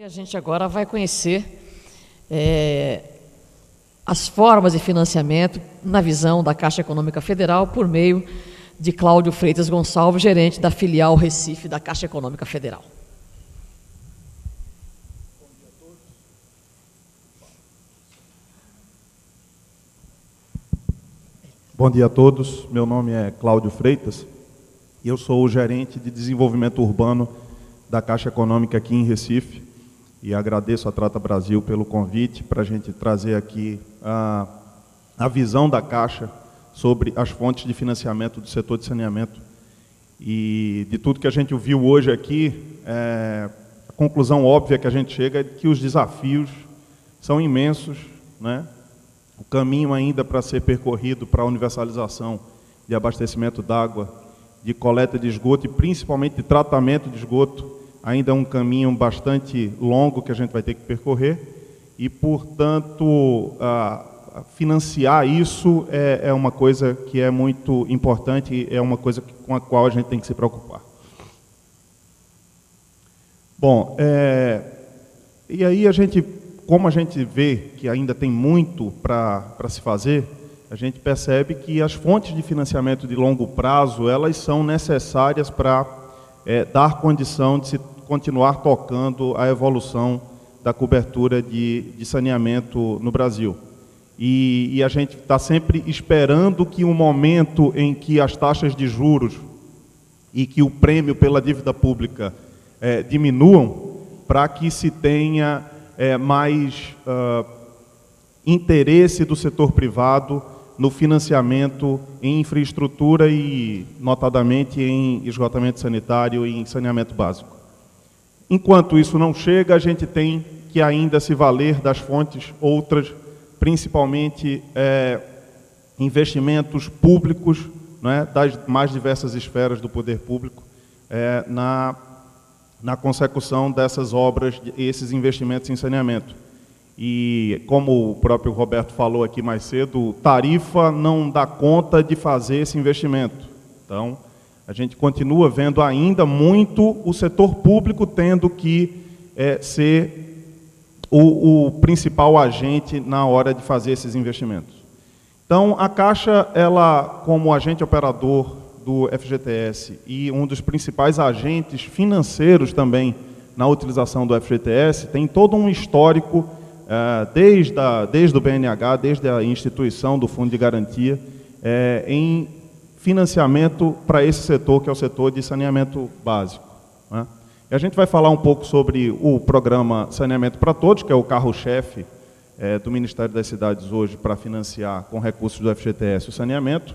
A gente agora vai conhecer as formas de financiamento na visão da Caixa Econômica Federal por meio de Cláudio Freitas Gonçalves, gerente da filial Recife da Caixa Econômica Federal. Bom dia a todos, meu nome é Cláudio Freitas e eu sou o gerente de desenvolvimento urbano da Caixa Econômica aqui em Recife e agradeço a Trata Brasil pelo convite para a gente trazer aqui a visão da Caixa sobre as fontes de financiamento do setor de saneamento. E de tudo que a gente viu hoje aqui, a conclusão óbvia que a gente chega é que os desafios são imensos, né? O caminho ainda para ser percorrido para a universalização de abastecimento d'água, de coleta de esgoto e principalmente de tratamento de esgoto, ainda é um caminho bastante longo que a gente vai ter que percorrer e, portanto, financiar isso é uma coisa que é muito importante, é uma coisa com a qual a gente tem que se preocupar. Bom, e aí como a gente vê que ainda tem muito para se fazer, a gente percebe que as fontes de financiamento de longo prazo, elas são necessárias para dar condição de se continuar tocando a evolução da cobertura de saneamento no Brasil. E a gente está sempre esperando que o momento em que as taxas de juros e que o prêmio pela dívida pública diminuam, para que se tenha mais interesse do setor privado no financiamento em infraestrutura e, notadamente, em esgotamento sanitário e em saneamento básico. Enquanto isso não chega, a gente tem que ainda se valer das fontes outras, principalmente investimentos públicos, né, das mais diversas esferas do poder público, na consecução dessas obras, esses investimentos em saneamento. E, como o próprio Roberto falou aqui mais cedo, tarifa não dá conta de fazer esse investimento. Então, a gente continua vendo ainda muito o setor público tendo que ser o principal agente na hora de fazer esses investimentos. Então, a Caixa, ela, como agente operador do FGTS e um dos principais agentes financeiros também na utilização do FGTS, tem todo um histórico, desde o BNH, desde a instituição do Fundo de Garantia, em financiamento para esse setor, que é o setor de saneamento básico, né? E a gente vai falar um pouco sobre o programa Saneamento para Todos, que é o carro-chefe do Ministério das Cidades hoje para financiar com recursos do FGTS o saneamento,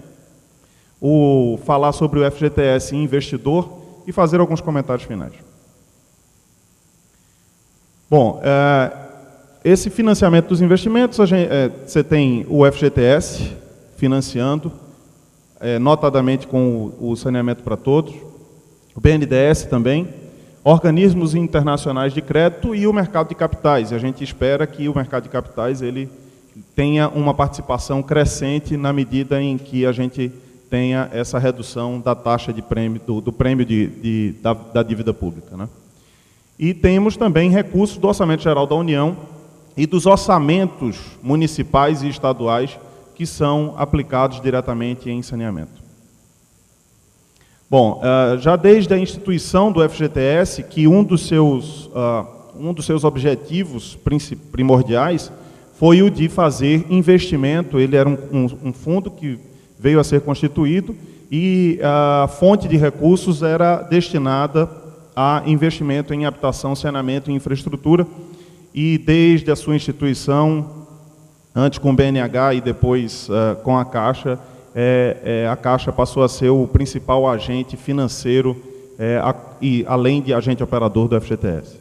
falar sobre o FGTS investidor e fazer alguns comentários finais. Bom, esse financiamento dos investimentos, você tem o FGTS financiando, notadamente com o Saneamento para Todos, o BNDES também, organismos internacionais de crédito e o mercado de capitais. E a gente espera que o mercado de capitais ele tenha uma participação crescente na medida em que a gente tenha essa redução da taxa de prêmio, do prêmio da dívida pública, né? E temos também recursos do Orçamento Geral da União e dos orçamentos municipais e estaduais que são aplicados diretamente em saneamento. Bom, já desde a instituição do FGTS, que um dos seus objetivos primordiais foi o de fazer investimento. Ele era um fundo que veio a ser constituído e a fonte de recursos era destinada a investimento em habitação, saneamento e infraestrutura. E desde a sua instituição, antes com o BNH e depois com a Caixa, a Caixa passou a ser o principal agente financeiro e além de agente operador do FGTS.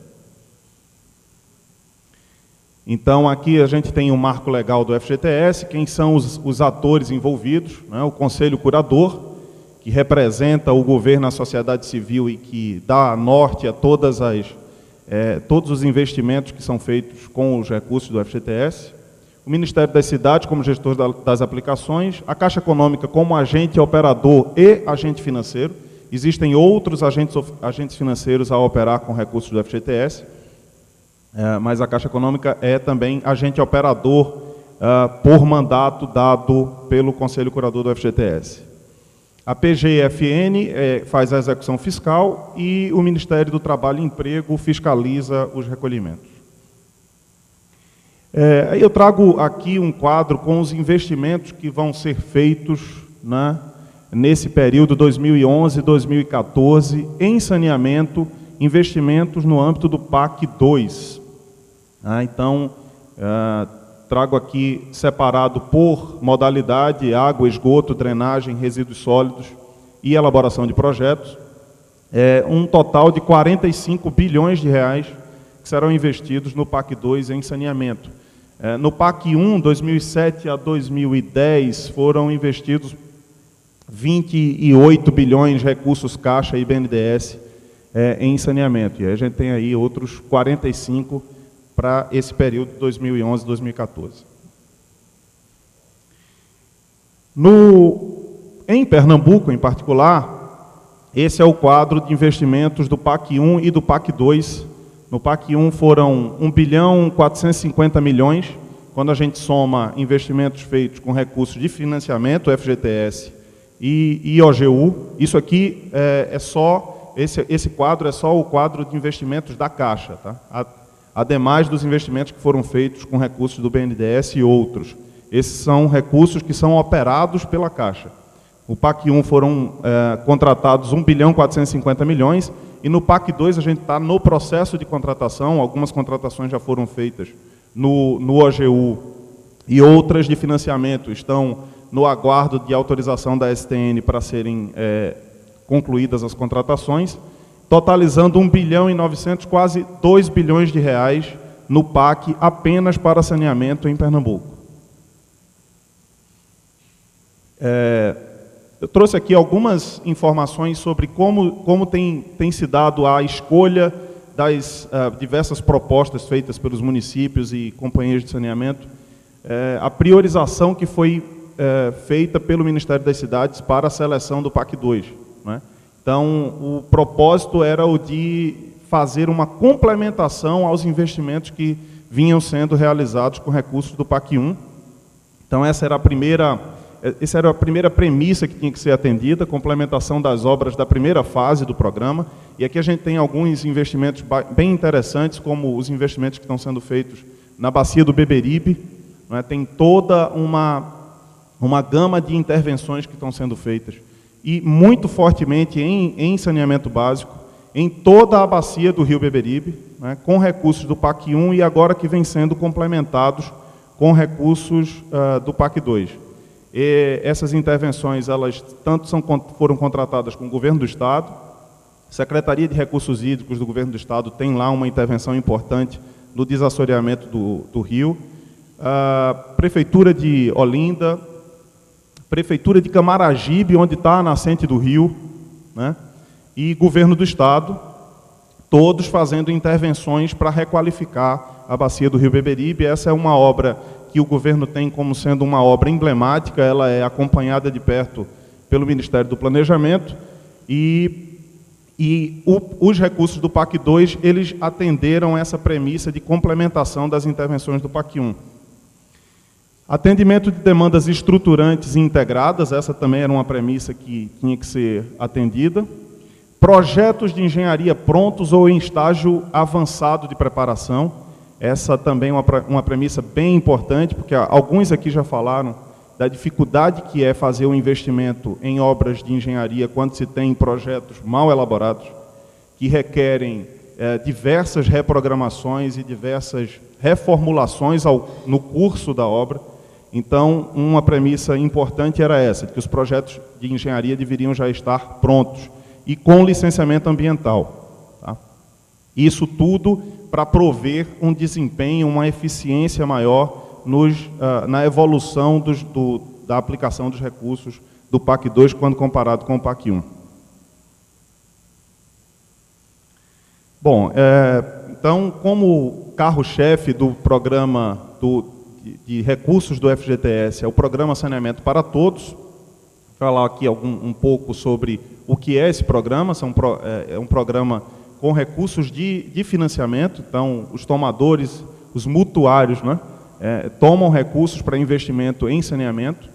Então, aqui a gente tem o marco legal do FGTS, quem são os atores envolvidos, né? O Conselho Curador, que representa o governo, a sociedade civil e que dá norte a todos os investimentos que são feitos com os recursos do FGTS, o Ministério das Cidades como gestor das aplicações, a Caixa Econômica como agente operador e agente financeiro. Existem outros agentes financeiros a operar com recursos do FGTS. mas a Caixa Econômica é também agente operador por mandato dado pelo Conselho Curador do FGTS. A PGFN faz a execução fiscal e o Ministério do Trabalho e Emprego fiscaliza os recolhimentos. Eu trago aqui um quadro com os investimentos que vão ser feitos, né, nesse período 2011-2014 em saneamento, investimentos no âmbito do PAC 2. Então, trago aqui separado por modalidade: água, esgoto, drenagem, resíduos sólidos e elaboração de projetos, um total de 45 bilhões de reais que serão investidos no PAC 2 em saneamento. No PAC 1, 2007 a 2010, foram investidos 28 bilhões de recursos Caixa e BNDES em saneamento. E a gente tem aí outros 45 para esse período 2011-2014. Em Pernambuco, em particular, esse é o quadro de investimentos do PAC 1 e do PAC 2. No PAC 1 foram 1 bilhão 450 milhões, quando a gente soma investimentos feitos com recursos de financiamento, FGTS e IOGU. Isso aqui esse quadro é só o quadro de investimentos da Caixa, tá? Ademais dos investimentos que foram feitos com recursos do BNDES e outros. Esses são recursos que são operados pela Caixa. No PAC 1 foram contratados 1 bilhão 450 milhões, e no PAC 2 a gente está no processo de contratação. Algumas contratações já foram feitas no OGU e outras de financiamento estão no aguardo de autorização da STN para serem concluídas as contratações, totalizando 1 bilhão e 900, quase 2 bilhões de reais no PAC apenas para saneamento em Pernambuco. Eu trouxe aqui algumas informações sobre como tem se dado a escolha das diversas propostas feitas pelos municípios e companhias de saneamento, a priorização que foi feita pelo Ministério das Cidades para a seleção do PAC 2. Né? Então, o propósito era o de fazer uma complementação aos investimentos que vinham sendo realizados com recursos do PAC 1. Então, essa era a primeira premissa que tinha que ser atendida, complementação das obras da primeira fase do programa. E aqui a gente tem alguns investimentos bem interessantes, como os investimentos que estão sendo feitos na bacia do Beberibe. Né? Tem toda uma gama de intervenções que estão sendo feitas. E muito fortemente em saneamento básico, em toda a bacia do rio Beberibe, né? Com recursos do PAC 1 e agora que vem sendo complementados com recursos do PAC 2. E essas intervenções, elas foram contratadas com o Governo do Estado, Secretaria de Recursos Hídricos do Governo do Estado tem lá uma intervenção importante no desassoreamento do rio, Prefeitura de Olinda, Prefeitura de Camaragibe, onde está a nascente do rio, né? E Governo do Estado, todos fazendo intervenções para requalificar a bacia do rio Beberibe. Essa é uma obra que o governo tem como sendo uma obra emblemática, ela é acompanhada de perto pelo Ministério do Planejamento, os recursos do PAC 2, eles atenderam essa premissa de complementação das intervenções do PAC 1. Atendimento de demandas estruturantes e integradas, essa também era uma premissa que tinha que ser atendida. Projetos de engenharia prontos ou em estágio avançado de preparação, essa também é uma premissa bem importante, porque alguns aqui já falaram da dificuldade que é fazer o investimento em obras de engenharia quando se tem projetos mal elaborados, que requerem diversas reprogramações e diversas reformulações no curso da obra. Então, uma premissa importante era essa, de que os projetos de engenharia deveriam já estar prontos e com licenciamento ambiental. Tá? Isso tudo para prover um desempenho, uma eficiência maior na evolução da aplicação dos recursos do PAC 2 quando comparado com o PAC 1. Bom, então, como carro-chefe do programa de recursos do FGTS é o Programa Saneamento para Todos, vou falar aqui um pouco sobre o que é esse programa. É um programa com recursos de financiamento. Então, os tomadores, os mutuários, né, tomam recursos para investimento em saneamento.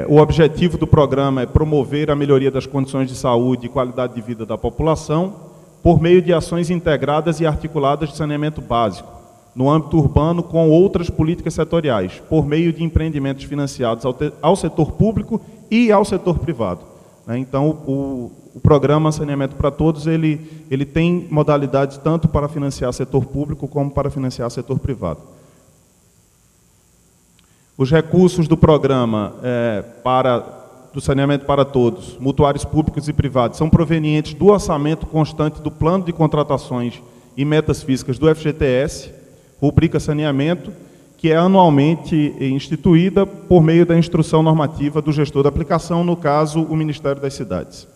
O objetivo do programa é promover a melhoria das condições de saúde e qualidade de vida da população por meio de ações integradas e articuladas de saneamento básico, no âmbito urbano, com outras políticas setoriais, por meio de empreendimentos financiados ao setor público e ao setor privado. Então, o programa Saneamento para Todos, ele tem modalidades tanto para financiar setor público como para financiar setor privado. Os recursos do programa do Saneamento para Todos, mutuários públicos e privados, são provenientes do orçamento constante do Plano de Contratações e Metas Físicas do FGTS, rubrica Saneamento, que é anualmente instituída por meio da instrução normativa do gestor da aplicação, no caso, o Ministério das Cidades.